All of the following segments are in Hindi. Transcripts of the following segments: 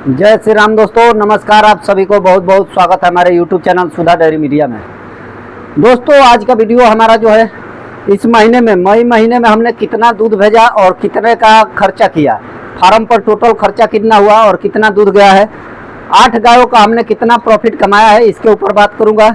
जय श्री राम दोस्तों, नमस्कार। आप सभी को बहुत बहुत स्वागत है हमारे YouTube चैनल सुधा डेयरी मीडिया में। दोस्तों, आज का वीडियो हमारा जो है, इस महीने में मई महीने में हमने कितना दूध भेजा और कितने का खर्चा किया, फार्म पर टोटल खर्चा कितना हुआ और कितना दूध गया है, 8 गायों का हमने कितना प्रॉफिट कमाया है, इसके ऊपर बात करूँगा।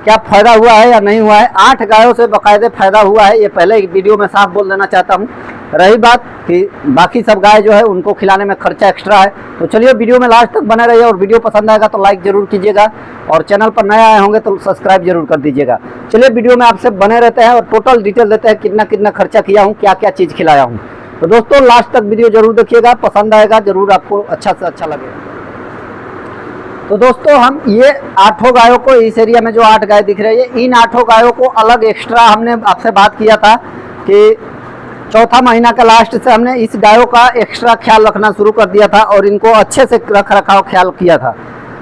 क्या फ़ायदा हुआ है या नहीं हुआ है। 8 गायों से बाकायदे फ़ायदा हुआ है, ये पहले एक वीडियो में साफ बोल देना चाहता हूँ। रही बात कि बाकी सब गाय जो है उनको खिलाने में खर्चा एक्स्ट्रा है, तो चलिए वीडियो में लास्ट तक बने रहिए। और वीडियो पसंद आएगा तो लाइक ज़रूर कीजिएगा और चैनल पर नए आए होंगे तो सब्सक्राइब जरूर कर दीजिएगा। चलिए वीडियो में आपसे बने रहते हैं और टोटल डिटेल देते हैं कितना कितना खर्चा किया हूँ, क्या क्या चीज़ खिलाया हूँ। तो दोस्तों, लास्ट तक वीडियो जरूर देखिएगा, पसंद आएगा जरूर, आपको अच्छा से अच्छा लगेगा। तो दोस्तों, हम ये 8 गायों को, इस एरिया में जो 8 गाय दिख रही है, इन 8 गायों को अलग एक्स्ट्रा हमने आपसे बात किया था कि चौथा महीना का लास्ट से हमने इस गायों का एक्स्ट्रा ख्याल रखना शुरू कर दिया था और इनको अच्छे से रख रखाव ख्याल किया था।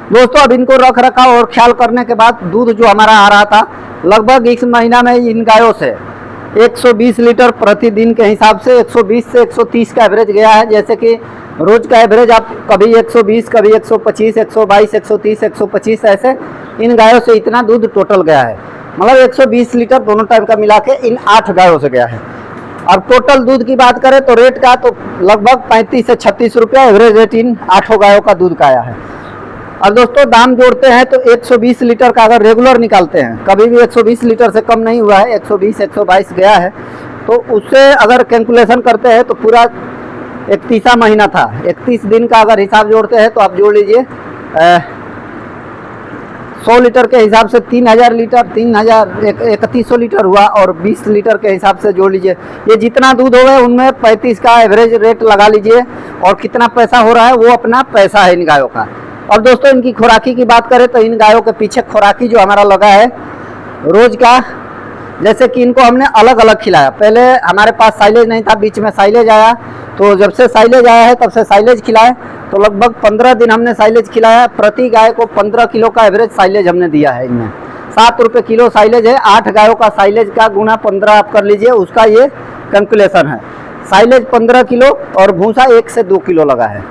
दोस्तों, अब इनको रख रखाव और ख्याल करने के बाद दूध जो हमारा आ रहा था, लगभग इस महीना में इन गायों से 120 लीटर प्रतिदिन के हिसाब से 120 से 130 का एवरेज गया है। जैसे कि रोज का एवरेज आप कभी 120, कभी 125, 122, 130, 125, ऐसे इन गायों से इतना दूध टोटल गया है। मतलब 120 लीटर दोनों टाइम का मिला के इन 8 गायों से गया है। अब टोटल दूध की बात करें तो रेट का तो लगभग 35 से 36 रुपया एवरेज रेट इन 8 गायों का दूध का आया है। और दोस्तों, दाम जोड़ते हैं तो 120 लीटर का अगर रेगुलर निकालते हैं, कभी भी 120 लीटर से कम नहीं हुआ है, 120, 122 गया है, तो उससे अगर कैलकुलेशन करते हैं तो पूरा 31वां महीना था, 31 दिन का अगर हिसाब जोड़ते हैं तो आप जोड़ लीजिए 100 लीटर के हिसाब से 3000 लीटर, 3100 लीटर हुआ। और 20 लीटर के हिसाब से जोड़ लीजिए, ये जितना दूध हो गए उनमें 35 का एवरेज रेट लगा लीजिए। और कितना पैसा हो रहा है वो अपना पैसा है इन गायों का। और दोस्तों, इनकी खुराकी की बात करें तो इन गायों के पीछे खुराकी जो हमारा लगा है रोज का, जैसे कि इनको हमने अलग अलग खिलाया। पहले हमारे पास साइलेज नहीं था, बीच में साइलेज आया, तो जब से साइलेज आया है तब से साइलेज खिलाए, तो लगभग 15 दिन हमने साइलेज खिलाया। प्रति गाय को 15 किलो का एवरेज साइलेज हमने दिया है। इनमें 7 रुपये किलो साइलेज है। 8 गायों का साइलेज का गुना 15 आप कर लीजिए, उसका ये कैलकुलेशन है। साइलेज 15 किलो और भूसा 1 से 2 किलो लगा है।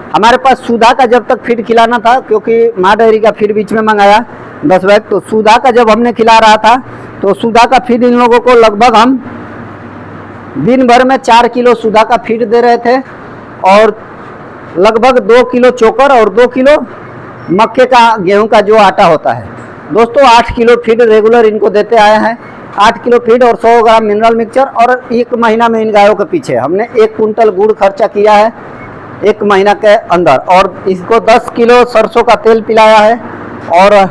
हमारे पास सुधा का जब तक फीड खिलाना था, क्योंकि माँ डेयरी का फीड बीच में मंगाया 10 बैग, तो सुधा का जब हमने खिला रहा था तो सुधा का फीड इन लोगों को लगभग हम दिन भर में 4 किलो सुधा का फीड दे रहे थे और लगभग 2 किलो चोकर और 2 किलो मक्के का, गेहूं का जो आटा होता है। दोस्तों, 8 किलो फीड रेगुलर इनको देते आए हैं। 8 किलो फीड और 100 ग्राम मिनरल मिक्सचर। और 1 महीना में इन गायों के पीछे हमने 1 कुंटल गुड़ खर्चा किया है 1 महीना के अंदर। और इसको 10 किलो सरसों का तेल पिलाया है और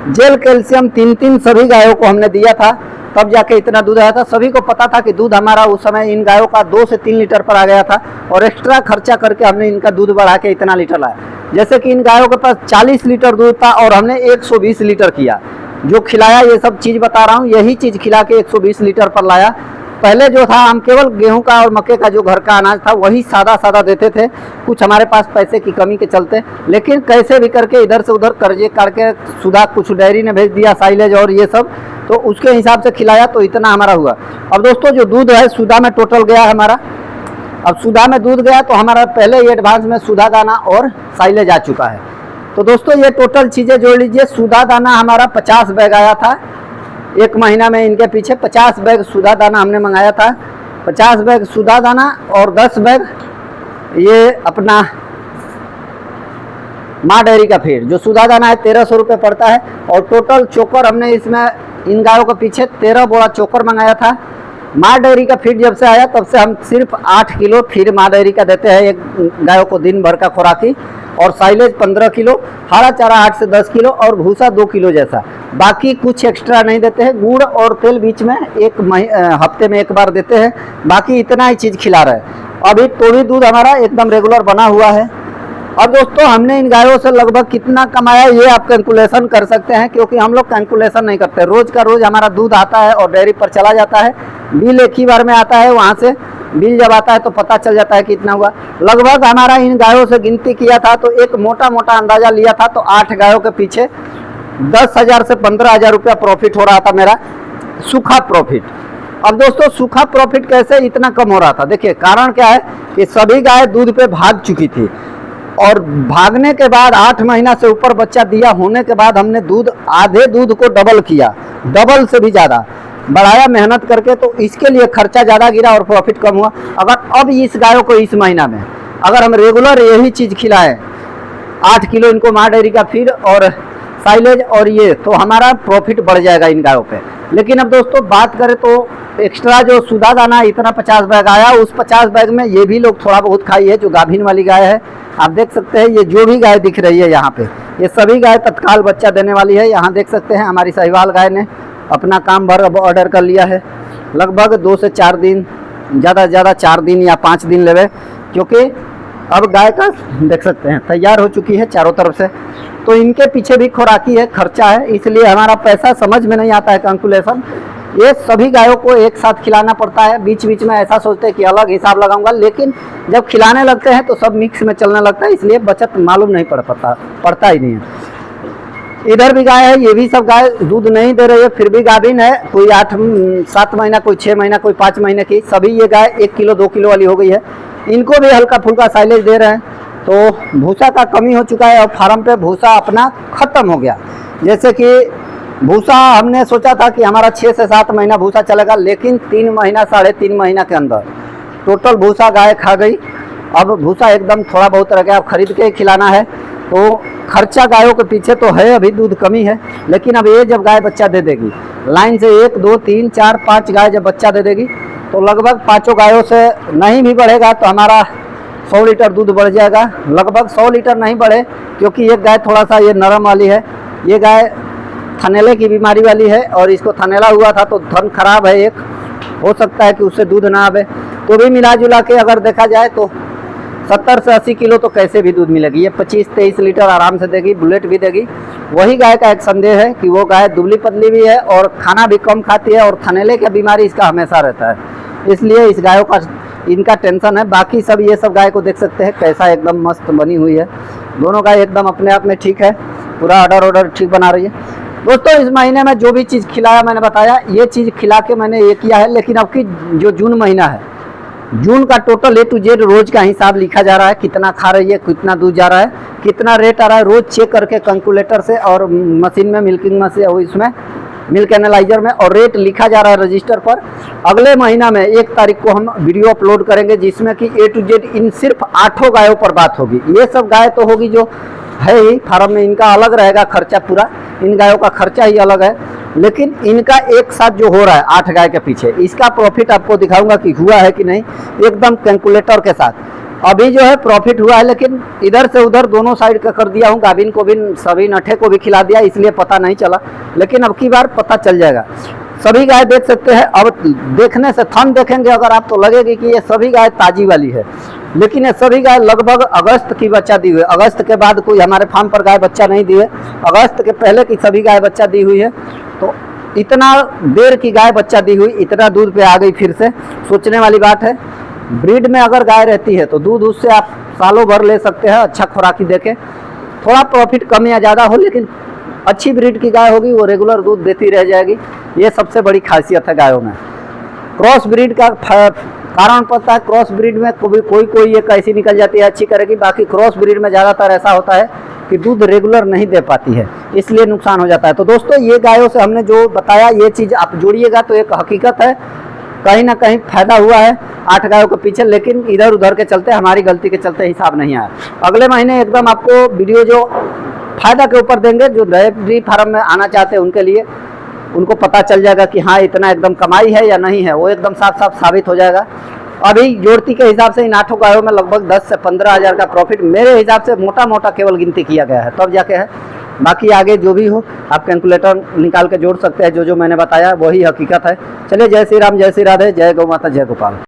जेल कैल्शियम 3 सभी गायों को हमने दिया था, तब जाके इतना दूध आया था। सभी को पता था कि दूध हमारा उस समय इन गायों का 2 से 3 लीटर पर आ गया था और एक्स्ट्रा खर्चा करके हमने इनका दूध बढ़ा के इतना लीटर लाया। जैसे कि इन गायों के पास 40 लीटर दूध था और हमने 120 लीटर किया। जो खिलाया, ये सब चीज़ बता रहा हूँ, यही चीज़ खिला के 120 लीटर पर लाया। पहले जो था हम केवल गेहूं का और मक्के का जो घर का अनाज था वही सादा सादा देते थे, कुछ हमारे पास पैसे की कमी के चलते। लेकिन कैसे भी करके इधर से उधर कर्जे करके सुधा कुछ डेयरी ने भेज दिया, साइलेज और ये सब, तो उसके हिसाब से खिलाया तो इतना हमारा हुआ। अब दोस्तों, जो दूध है सुधा में टोटल गया है हमारा, अब सुधा में दूध गया तो हमारा पहले ही एडवांस में सुधा दाना और साइलेज आ चुका है। तो दोस्तों, ये टोटल चीज़ें जोड़ लीजिए। सुधा दाना हमारा 50 बैग आया था 1 महीना में। इनके पीछे 50 बैग सुधा दाना हमने मंगाया था। 50 बैग सुधा दाना और 10 बैग ये अपना माँ डेयरी का फीड। जो सुधा दाना है 1300 रुपये पड़ता है। और टोटल चोकर हमने इसमें इन गायों के पीछे 13 बोरा चोकर मंगाया था। माँ डेयरी का फीड जब से आया तब से हम सिर्फ 8 किलो फीड माँ डेयरी का देते हैं एक गायों को दिन भर का खुराकी। और साइलेज 15 किलो, हरा चारा 8 से 10 किलो और भूसा 2 किलो जैसा। बाकी कुछ एक्स्ट्रा नहीं देते हैं। गुड़ और तेल बीच में हफ्ते में 1 बार देते हैं। बाकी इतना ही चीज़ खिला रहे हैं। अभी तो भी दूध हमारा एकदम रेगुलर बना हुआ है। और दोस्तों, हमने इन गायों से लगभग कितना कमाया ये आप कैलकुलेशन कर सकते हैं, क्योंकि हम लोग कैलकुलेशन नहीं करते। रोज़ का रोज़ हमारा दूध आता है और डेयरी पर चला जाता है। बिल एक ही बार में आता है, वहाँ से बिल जब आता है तो पता चल जाता है कितना हुआ। लगभग हमारा इन गायों से गिनती किया था तो एक मोटा मोटा अंदाज़ा लिया था तो 8 गायों के पीछे 10,000 से 15,000 रुपया प्रॉफिट हो रहा था मेरा, सूखा प्रॉफिट। अब दोस्तों, सूखा प्रॉफिट कैसे इतना कम हो रहा था? देखिए, कारण क्या है कि सभी गाय दूध पे भाग चुकी थी। और भागने के बाद 8 महीना से ऊपर बच्चा दिया होने के बाद हमने दूध, आधे दूध को डबल किया, डबल से भी ज़्यादा बढ़ाया मेहनत करके। तो इसके लिए खर्चा ज़्यादा गिरा और प्रॉफिट कम हुआ। अगर अब इस गायों को इस महीना में अगर हम रेगुलर यही चीज़ खिलाएं, 8 किलो इनको माँ डेयरी का फीड और साइलेज और ये, तो हमारा प्रॉफिट बढ़ जाएगा इन गायों पे। लेकिन अब दोस्तों बात करें तो एक्स्ट्रा जो सुधा दाना इतना 50 बैग आया, उस 50 बैग में ये भी लोग थोड़ा बहुत खाई है, जो गाभिन वाली गाय है। आप देख सकते हैं ये जो भी गाय दिख रही है यहाँ पे, ये सभी गाय तत्काल बच्चा देने वाली है। यहाँ देख सकते हैं हमारी साहिवाल गाय ने अपना काम भर अब ऑर्डर कर लिया है। लगभग 2 से 4 दिन, ज़्यादा से ज़्यादा 4 दिन या 5 दिन लेवे, क्योंकि अब गाय का देख सकते हैं तैयार हो चुकी है चारों तरफ से। तो इनके पीछे भी खुराकी है, खर्चा है, इसलिए हमारा पैसा समझ में नहीं आता है कैलकुलेशन। ये सभी गायों को एक साथ खिलाना पड़ता है। बीच बीच में ऐसा सोचते हैं कि अलग हिसाब लगाऊंगा, लेकिन जब खिलाने लगते हैं तो सब मिक्स में चलने लगता है, इसलिए बचत मालूम नहीं पड़ता ही नहीं है। इधर भी गाय है, ये भी सब गाय दूध नहीं दे रही है, फिर भी गाभिन है। कोई 8-7 महीना, कोई 6 महीना, कोई 5 महीने की। सभी ये गाय 1 किलो 2 किलो वाली हो गई है। इनको भी हल्का फुल्का साइलेज दे रहे हैं। तो भूसा का कमी हो चुका है और फार्म पे भूसा अपना ख़त्म हो गया। जैसे कि भूसा हमने सोचा था कि हमारा 6 से 7 महीना भूसा चलेगा, लेकिन 3 महीना 3.5 महीना के अंदर टोटल भूसा गाय खा गई। अब भूसा एकदम थोड़ा बहुत रह गया, अब खरीद के खिलाना है। तो खर्चा गायों के पीछे तो है, अभी दूध कमी है, लेकिन अब ये जब गाय बच्चा दे देगी, लाइन से 1 2 3 4 5 गाय जब बच्चा दे देगी, तो लगभग 5 गायों से नहीं भी बढ़ेगा तो हमारा 100 लीटर दूध बढ़ जाएगा। लगभग 100 लीटर नहीं बढ़े, क्योंकि एक गाय थोड़ा सा ये नरम वाली है। ये गाय थनेले की बीमारी वाली है और इसको थनेला हुआ था, तो थन खराब है, एक हो सकता है कि उससे दूध ना आवे। तो भी मिला जुला के अगर देखा जाए तो 70 से 80 किलो तो कैसे भी दूध मिलेगी। ये 25-23 लीटर आराम से देगी, बुलेट भी देगी। वही गाय का एक संदेह है कि वो गाय दुबली पतली भी है और खाना भी कम खाती है, और थनेले की बीमारी इसका हमेशा रहता है, इसलिए इस गायों का इनका टेंशन है। बाकी सब ये सब गाय को देख सकते हैं कैसा एकदम मस्त बनी हुई है। दोनों गाय एकदम अपने आप में ठीक है, पूरा ऑर्डर ठीक बना रही है। दोस्तों इस महीने में जो भी चीज़ खिलाया मैंने बताया, ये चीज़ खिला के मैंने ये किया है। लेकिन अब की जो जून महीना है, जून का टोटल A to Z रोज का हिसाब लिखा जा रहा है, कितना खा रही है, कितना दूध जा रहा है, कितना रेट आ रहा है, रोज चेक करके कैलकुलेटर से और मशीन में, मिल्किंग मशीन और इसमें मिल्क एनालाइजर में, और रेट लिखा जा रहा है रजिस्टर पर। अगले महीना में 1 तारीख को हम वीडियो अपलोड करेंगे, जिसमें कि A to Z इन सिर्फ 8 गायों पर बात होगी। ये सब गाय तो होगी जो है ही फार्म में, इनका अलग रहेगा खर्चा, पूरा इन गायों का खर्चा ही अलग है। लेकिन इनका एक साथ जो हो रहा है 8 गाय के पीछे, इसका प्रॉफिट आपको दिखाऊंगा कि हुआ है कि नहीं, एकदम कैलकुलेटर के साथ। अभी जो है प्रॉफिट हुआ है, लेकिन इधर से उधर दोनों साइड का कर दिया हूँ, गाभिन को भी सभी नठे को भी खिला दिया, इसलिए पता नहीं चला, लेकिन अब की बार पता चल जाएगा। सभी गाय देख सकते हैं। अब देखने से थन देखेंगे अगर आप, तो लगेगी कि ये सभी गाय ताजी वाली है, लेकिन ये सभी गाय लगभग अगस्त की बच्चा दी हुई है। अगस्त के बाद कोई हमारे फार्म पर गाय बच्चा नहीं दी है, अगस्त के पहले की सभी गाय बच्चा दी हुई है। तो इतना देर की गाय बच्चा दी हुई, इतना दूध पे आ गई, फिर से सोचने वाली बात है। ब्रीड में अगर गाय रहती है तो दूध उससे आप सालों भर ले सकते हैं, अच्छा खुराकी देके। थोड़ा प्रॉफिट कम या ज़्यादा हो, लेकिन अच्छी ब्रीड की गाय होगी, वो रेगुलर दूध देती रह जाएगी। ये सबसे बड़ी खासियत है गायों में। क्रॉस ब्रीड का कारण पता है, क्रॉस ब्रीड में कोई एक ऐसी निकल जाती है अच्छी करेगी, बाकी क्रॉस ब्रीड में ज़्यादातर ऐसा होता है कि दूध रेगुलर नहीं दे पाती है, इसलिए नुकसान हो जाता है। तो दोस्तों ये गायों से हमने जो बताया, ये चीज़ आप जोड़िएगा तो एक हकीकत है, कहीं ना कहीं फायदा हुआ है 8 गायों के पीछे, लेकिन इधर उधर के चलते, हमारी गलती के चलते हिसाब नहीं आया। अगले महीने एकदम आपको वीडियो जो फायदा के ऊपर देंगे, जो डेयरी फार्म में आना चाहते हैं उनके लिए, उनको पता चल जाएगा कि हाँ इतना एकदम कमाई है या नहीं है, वो एकदम साफ साफ साबित हो जाएगा। अभी जोड़ती के हिसाब से इन 8 गायों में लगभग 10 से 15 हज़ार का प्रॉफिट मेरे हिसाब से मोटा मोटा केवल गिनती किया गया है, तब जाके है। बाकी आगे जो भी हो आप कैलकुलेटर निकाल के जोड़ सकते हैं, जो मैंने बताया वही हकीकत है। चलिए, जय श्री राम, जय श्री राधे, जय गौ माता, जय गोपाल।